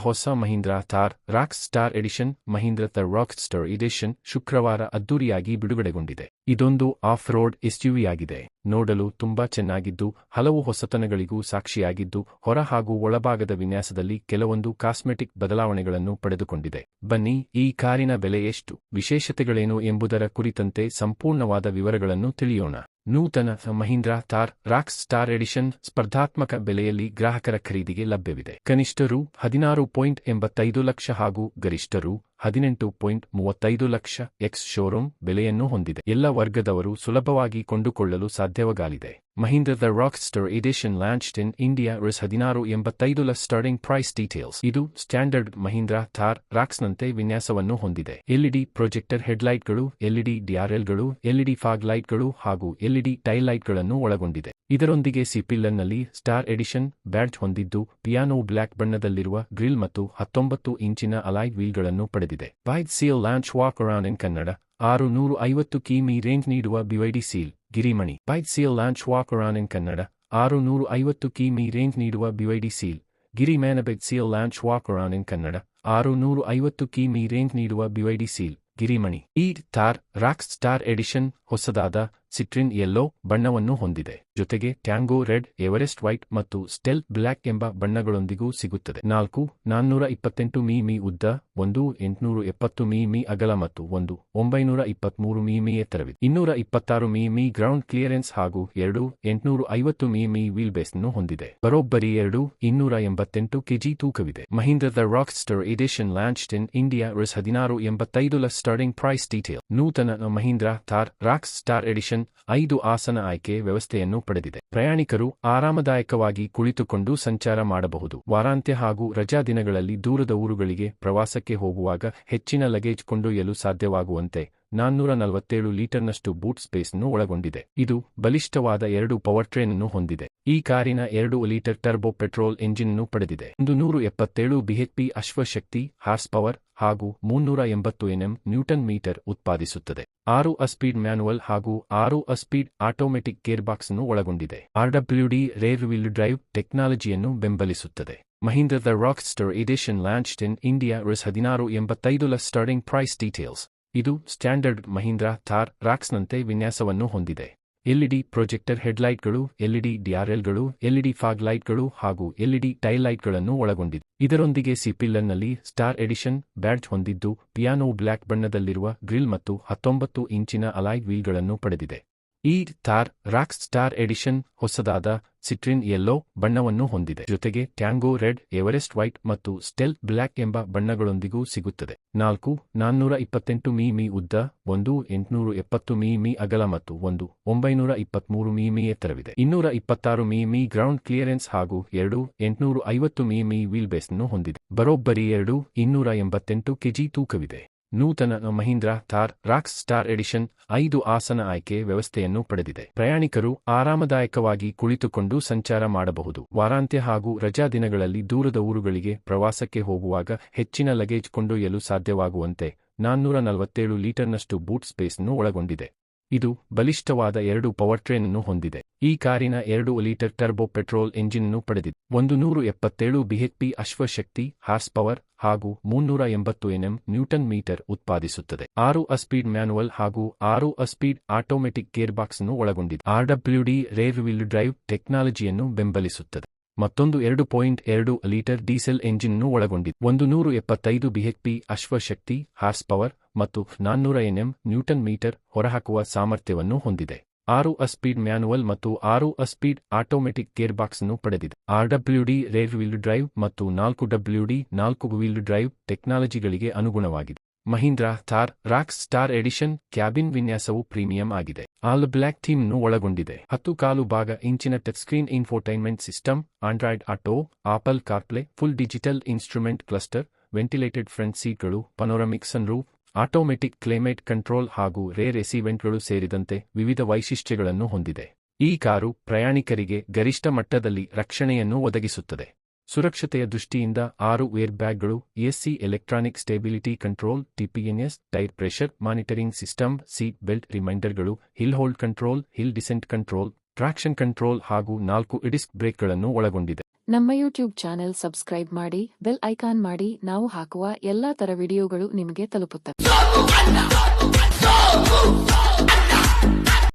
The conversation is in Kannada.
ಹೊಸ Mahindra Thar rock star Edition Mahindra Thar rock star Edition ಶುಕ್ರವಾರ ಅದ್ದೂರಿಯಾಗಿ ಬಿಡುಗಡೆಗೊಂಡಿದೆ. ಇದೊಂದು ಆಫ್ ರೋಡ್ ಎಸ್ಯುವಿ ಆಗಿದೆ. ನೋಡಲು ತುಂಬಾ ಚೆನ್ನಾಗಿದ್ದು ಹಲವು ಹೊಸತನಗಳಿಗೂ ಸಾಕ್ಷಿಯಾಗಿದ್ದು ಹೊರ ಹಾಗೂ ಒಳಭಾಗದ ವಿನ್ಯಾಸದಲ್ಲಿ ಕೆಲವೊಂದು ಕಾಸ್ಮೆಟಿಕ್ ಬದಲಾವಣೆಗಳನ್ನು ಪಡೆದುಕೊಂಡಿದೆ. ಬನ್ನಿ ಈ ಕಾರಿನ ಬೆಲೆ ಎಷ್ಟು, ವಿಶೇಷತೆಗಳೇನು ಎಂಬುದರ ಕುರಿತಂತೆ ಸಂಪೂರ್ಣವಾದ ವಿವರಗಳನ್ನು ತಿಳಿಯೋಣ. ನೂತನ Mahindra Thar rock star Edition ಸ್ಪರ್ಧಾತ್ಮಕ ಬೆಲೆಯಲ್ಲಿ ಗ್ರಾಹಕರ ಖರೀದಿಗೆ ಲಭ್ಯವಿದೆ. ಕನಿಷ್ಠ ರು. 16.85 ಲಕ್ಷ ಹಾಗೂ ಗರಿಷ್ಠ ರು. 18.35 ಲಕ್ಷ ಎಕ್ಸ್ ಶೋರೂಮ್ ಬೆಲೆಯನ್ನು ಹೊಂದಿದೆ. ಎಲ್ಲ ವರ್ಗದವರು ಸುಲಭವಾಗಿ ಕೊಂಡುಕೊಳ್ಳಲು ಸಾಧ್ಯವಾಗಲಿದೆ. Mahindra the rock star edition launched in India rs 16.85 starting price details. ಇದು ಸ್ಟ್ಯಾಂಡರ್ಡ್ ಮಹೀಂದ್ರಾ ಥಾರ್ ರಾಕ್ಸ್ನಂತೆ ವಿನ್ಯಾಸವನ್ನು ಹೊಂದಿದೆ. ಎಲ್ಇಡಿ ಪ್ರೊಜೆಕ್ಟರ್ ಹೆಡ್ಲೈಟ್ಗಳು, ಎಲ್ಇಡಿ ಡಿಆರ್ಎಲ್ಗಳು, ಎಲ್ಇಡಿ ಫಾಗ್ ಲೈಟ್ಗಳು ಹಾಗೂ ಎಲ್ಇಡಿ ಟೈಲ್ ಲೈಟ್ಗಳನ್ನು ಒಳಗೊಂಡಿದೆ. ಇದರೊಂದಿಗೆ ಸಿಪಿಲ್ಲರ್ನಲ್ಲಿ ಸ್ಟಾರ್ ಎಡಿಷನ್ ಬ್ಯಾಡ್ಜ್ ಹೊಂದಿದ್ದು ಪಿಯಾನೋ ಬ್ಲ್ಯಾಕ್ ಬಣ್ಣದಲ್ಲಿರುವ ಗ್ರಿಲ್ ಮತ್ತು 19 ಇಂಚಿನ ಅಲಾಯ್ ವೀಲ್ಗಳನ್ನು ಪಡೆದಿದೆ. BYD Seal launch walk around in Kannada 650 ಕಿಮೀ ರೇಂಜ್ ನೀಡುವ ಬಿವೈಡಿ ಸೀಲ್ ಗಿರಿಮಣಿ. BYD Seal launch walk around in Kannada 650 ಕಿಮೀ ರೇಂಜ್ ನೀಡುವ ಬಿವೈಡಿ ಸೀಲ್ ಗಿರಿ ಮ್ಯಾನಬೈಡ್ Seal launch walk around in Kannada 650 ಕಿಮೀ ರೇಂಜ್ ನೀಡುವ ಬಿವೈಡಿ ಸೀಲ್ ಗಿರಿಮಣಿ. ಈ ಥಾರ್ ರಾಕ್ ಸ್ಟಾರ್ ಎಡಿಷನ್ ಹೊಸದಾದ ಸಿಟ್ರಿನ್ ಯೆಲ್ಲೋ ಬಣ್ಣವನ್ನು ಹೊಂದಿದೆ. ಜೊತೆಗೆ ಟ್ಯಾಂಗೋ ರೆಡ್, ಎವರೆಸ್ಟ್ ವೈಟ್ ಮತ್ತು ಸ್ಟೆಲ್ತ್ ಬ್ಲ್ಯಾಕ್ ಎಂಬ ಬಣ್ಣಗಳೊಂದಿಗೂ ಸಿಗುತ್ತದೆ. 428 ಮಿಮಿ ಉದ್ದ, 870 ಮಿಮಿ ಅಗಲ ಮತ್ತು 923 ಮಿಮಿ ಎತ್ತರವಿದೆ. 226 ಮಿಮಿ ಗ್ರೌಂಡ್ ಕ್ಲಿಯರೆನ್ಸ್ ಹಾಗೂ 850 ಮಿಮಿ ವೀಲ್ ಬೇಸ್ನ್ನು ಹೊಂದಿದೆ. ಬರೋಬ್ಬರಿ 288 ಕೆಜಿ ತೂಕವಿದೆ. Mahindra the rock star edition launched in India rs 16.85 starting price detail. ನೂತನ Mahindra Thar rock star edition 5 ಆಸನ ಆಯ್ಕೆ ವ್ಯವಸ್ಥೆಯನ್ನು ಪಡೆದಿದೆ. ಪ್ರಯಾಣಿಕರು ಆರಾಮದಾಯಕವಾಗಿ ಕುಳಿತುಕೊಂಡು ಸಂಚಾರ ಮಾಡಬಹುದು. ವಾರಾಂತ್ಯ ಹಾಗೂ ರಜಾ ದಿನಗಳಲ್ಲಿ ದೂರದ ಊರುಗಳಿಗೆ ಪ್ರವಾಸಕ್ಕೆ ಹೋಗುವಾಗ ಹೆಚ್ಚಿನ ಲಗೇಜ್ ಕೊಂಡೊಯ್ಯಲು ಸಾಧ್ಯವಾಗುವಂತೆ 447 ಲೀಟರ್ನಷ್ಟು ಬೂಟ್ ಸ್ಪೇಸ್ನ್ನು ಒಳಗೊಂಡಿದೆ. ಇದು ಬಲಿಷ್ಠವಾದ 2 ಪವರ್ ಟ್ರೇನ್ ಅನ್ನು ಹೊಂದಿದೆ. ಈ ಕಾರಿನ 2 ಲೀಟರ್ ಟರ್ಬೋ ಪೆಟ್ರೋಲ್ ಎಂಜಿನ್ ಅನ್ನು ಪಡೆದಿದೆ. 177 ಬಿಎಚ್ಪಿ ಅಶ್ವಶಕ್ತಿ ಹಾರ್ಸ್ ಪವರ್ ಹಾಗೂ 380 ನ್ಯೂಟನ್ ಮೀಟರ್ ಉತ್ಪಾದಿಸುತ್ತದೆ. 6 ಸ್ಪೀಡ್ ಮ್ಯಾನುವಲ್ ಹಾಗೂ 6 ಸ್ಪೀಡ್ ಆಟೋಮೆಟಿಕ್ ಗೇರ್ಬಾಕ್ಸ್ ಅನ್ನು ಒಳಗೊಂಡಿದೆ. ಆರ್ಡಬ್ಲ್ಯೂಡಿ ರೇರ್ ವೀಲ್ ಡ್ರೈವ್ ಟೆಕ್ನಾಲಜಿಯನ್ನು ಬೆಂಬಲಿಸುತ್ತದೆ. Mahindra the rock star edition launched in India rs 16.85 starting price details. ಇದು ಸ್ಟ್ಯಾಂಡರ್ಡ್ ಮಹೀಂದ್ರಾ ಥಾರ್ ರಾಕ್ಸ್ನಂತೆ ವಿನ್ಯಾಸವನ್ನು ಹೊಂದಿದೆ. ಎಲ್ಇಡಿ ಪ್ರೊಜೆಕ್ಟರ್ ಹೆಡ್ಲೈಟ್ಗಳು, ಎಲ್ಇಡಿ ಡಿಆರ್ಎಲ್ಗಳು, ಎಲ್ಇಡಿ ಫಾಗ್ ಲೈಟ್ಗಳು ಹಾಗೂ ಎಲ್ಇಡಿ ಟೈಲ್ ಲೈಟ್ಗಳನ್ನು ಒಳಗೊಂಡಿದೆ. ಇದರೊಂದಿಗೆ ಸಿಪಿಲ್ಲರ್ನಲ್ಲಿ ಸ್ಟಾರ್ ಎಡಿಷನ್ ಬ್ಯಾಡ್ಜ್ ಹೊಂದಿದ್ದು ಪಿಯಾನೋ ಬ್ಲ್ಯಾಕ್ ಬಣ್ಣದಲ್ಲಿರುವ ಗ್ರಿಲ್ ಮತ್ತು 19 ಇಂಚಿನ ಅಲಾಯ್ ವೀಲ್ಗಳನ್ನು ಪಡೆದಿದೆ. ಈ ಥಾರ್ ರಾಕ್ ಸ್ಟಾರ್ ಎಡಿಷನ್ ಹೊಸದಾದ ಸಿಟ್ರಿನ್ ಯೆಲ್ಲೋ ಬಣ್ಣವನ್ನು ಹೊಂದಿದೆ. ಜೊತೆಗೆ ಟ್ಯಾಂಗೋ ರೆಡ್, ಎವರೆಸ್ಟ್ ವೈಟ್ ಮತ್ತು ಸ್ಟೆಲ್ತ್ ಬ್ಲ್ಯಾಕ್ ಎಂಬ ಬಣ್ಣಗಳೊಂದಿಗೂ ಸಿಗುತ್ತದೆ. 428 ಮಿಮಿ ಉದ್ದ, 870 ಮಿಮಿ ಅಗಲ ಮತ್ತು 923 ಮಿಮಿ ಎತ್ತರವಿದೆ. 226 ಮಿಮಿ ಗ್ರೌಂಡ್ ಕ್ಲಿಯರೆನ್ಸ್ ಹಾಗೂ 850 ಮಿಮಿ ವೀಲ್ ಬೇಸ್ನ್ನು ಹೊಂದಿದೆ. ಬರೋಬ್ಬರಿ 288 ಕೆಜಿ ತೂಕವಿದೆ. ನೂತನ Mahindra Thar rock star edition 5 ಆಸನ ಆಯ್ಕೆ ವ್ಯವಸ್ಥೆಯನ್ನು ಪಡೆದಿದೆ. ಪ್ರಯಾಣಿಕರು ಆರಾಮದಾಯಕವಾಗಿ ಕುಳಿತುಕೊಂಡು ಸಂಚಾರ ಮಾಡಬಹುದು. ವಾರಾಂತ್ಯ ಹಾಗೂ ರಜಾ ದಿನಗಳಲ್ಲಿ ದೂರದ ಊರುಗಳಿಗೆ ಪ್ರವಾಸಕ್ಕೆ ಹೋಗುವಾಗ ಹೆಚ್ಚಿನ ಲಗೇಜ್ ಕೊಂಡೊಯ್ಯಲು ಸಾಧ್ಯವಾಗುವಂತೆ 447 ಲೀಟರ್ನಷ್ಟು ಬೂಟ್ ಸ್ಪೇಸ್ನ್ನು ಒಳಗೊಂಡಿದೆ. ಇದು ಬಲಿಷ್ಠವಾದ 2 ಪವರ್ ಟ್ರೇನ್ ಅನ್ನು ಹೊಂದಿದೆ. ಈ ಕಾರಿನ 2 ಲೀಟರ್ ಟರ್ಬೋ ಪೆಟ್ರೋಲ್ ಎಂಜಿನ್ ಅನ್ನು ಪಡೆದಿದೆ. 177 ಬಿಎಚ್ಪಿ ಅಶ್ವಶಕ್ತಿ ಹಾರ್ಸ್ ಪವರ್ ಹಾಗೂ 380 ನ್ಯೂಟನ್ ಮೀಟರ್ ಉತ್ಪಾದಿಸುತ್ತದೆ. 6 ಸ್ಪೀಡ್ ಮ್ಯಾನುವಲ್ ಹಾಗೂ 6 ಸ್ಪೀಡ್ ಆಟೋಮೆಟಿಕ್ ಗೇರ್ಬಾಕ್ಸ್ ಅನ್ನು ಒಳಗೊಂಡಿದೆ. ಆರ್ಡಬ್ಲ್ಯೂಡಿ ರೇರ್ ವೀಲ್ ಡ್ರೈವ್ ಟೆಕ್ನಾಲಜಿಯನ್ನು ಬೆಂಬಲಿಸುತ್ತದೆ. ಮತ್ತೊಂದು 2.2 ಲೀಟರ್ ಡೀಸೆಲ್ ಎಂಜಿನ್ ಅನ್ನು ಒಳಗೊಂಡಿದೆ. 175 ಬಿಎಚ್ಪಿ ಅಶ್ವಶಕ್ತಿ ಹಾರ್ಸ್ ಪವರ್ ಮತ್ತು 400 ನ್ಯೂಟನ್ ಮೀಟರ್ ಹೊರಹಾಕುವ ಸಾಮರ್ಥ್ಯವನ್ನು ಹೊಂದಿದೆ. 6 ಸ್ಪೀಡ್ ಮ್ಯಾನುವಲ್ ಮತ್ತು 6 ಸ್ಪೀಡ್ ಆಟೋಮೆಟಿಕ್ ಗೇರ್ಬಾಕ್ಸ್ ಅನ್ನು ಪಡೆದಿದೆ. ಆರ್ಡಬ್ಲ್ಯೂಡಿ ರೇರ್ ವೀಲ್ ಡ್ರೈವ್ ಮತ್ತು 4WD4 ವೀಲ್ ಡ್ರೈವ್ ಟೆಕ್ನಾಲಜಿಗಳಿಗೆ ಅನುಗುಣವಾಗಿದೆ. Mahindra Thar rock star edition cabin ವಿನ್ಯಾಸವು ಪ್ರೀಮಿಯಂ ಆಗಿದೆ. ಆಲ್ ಬ್ಲ್ಯಾಕ್ ಥೀಮ್ ಅನ್ನು ಒಳಗೊಂಡಿದೆ. 10 ಭಾಗ ಇಂಚಿನ touch screen infotainment system, Android Auto, Apple CarPlay, full digital instrument cluster, ventilated front ಸೀಟ್ಗಳು, panoramic sunroof, automatic climate control ಹಾಗೂ ರೇರ್ ಎಸಿ ವೆಂಟ್ಗಳು ಸೇರಿದಂತೆ ವಿವಿಧ ವೈಶಿಷ್ಟ್ಯಗಳನ್ನು ಹೊಂದಿದೆ. ಈ ಕಾರು ಪ್ರಯಾಣಿಕರಿಗೆ ಗರಿಷ್ಠ ಮಟ್ಟದಲ್ಲಿ ರಕ್ಷಣೆಯನ್ನು ಒದಗಿಸುತ್ತದೆ. ಸುರಕ್ಷತೆಯ ದೃಷ್ಟಿಯಿಂದ 6 ಏರ್ ಬ್ಯಾಗ್ಗಳು, ESC electronic stability control, TPMS, tyre pressure monitoring system, seat belt ರಿಮೈಂಡರ್ಗಳು, hill hold control, hill descent control, traction control ಹಾಗೂ 4 ಡಿಸ್ಕ್ ಬ್ರೇಕ್ಗಳನ್ನು ಒಳಗೊಂಡಿದೆ. ನಮ್ಮ ಯೂಟ್ಯೂಬ್ ಚಾನೆಲ್ ಸಬ್ಸ್ಕ್ರೈಬ್ ಮಾಡಿ, ಬೆಲ್ ಐಕಾನ್ ಮಾಡಿ. ನಾವು ಹಾಕುವ ಎಲ್ಲಾ ತರ ವಿಡಿಯೋಗಳು ನಿಮಗೆ ತಲುಪುತ್ತವೆ.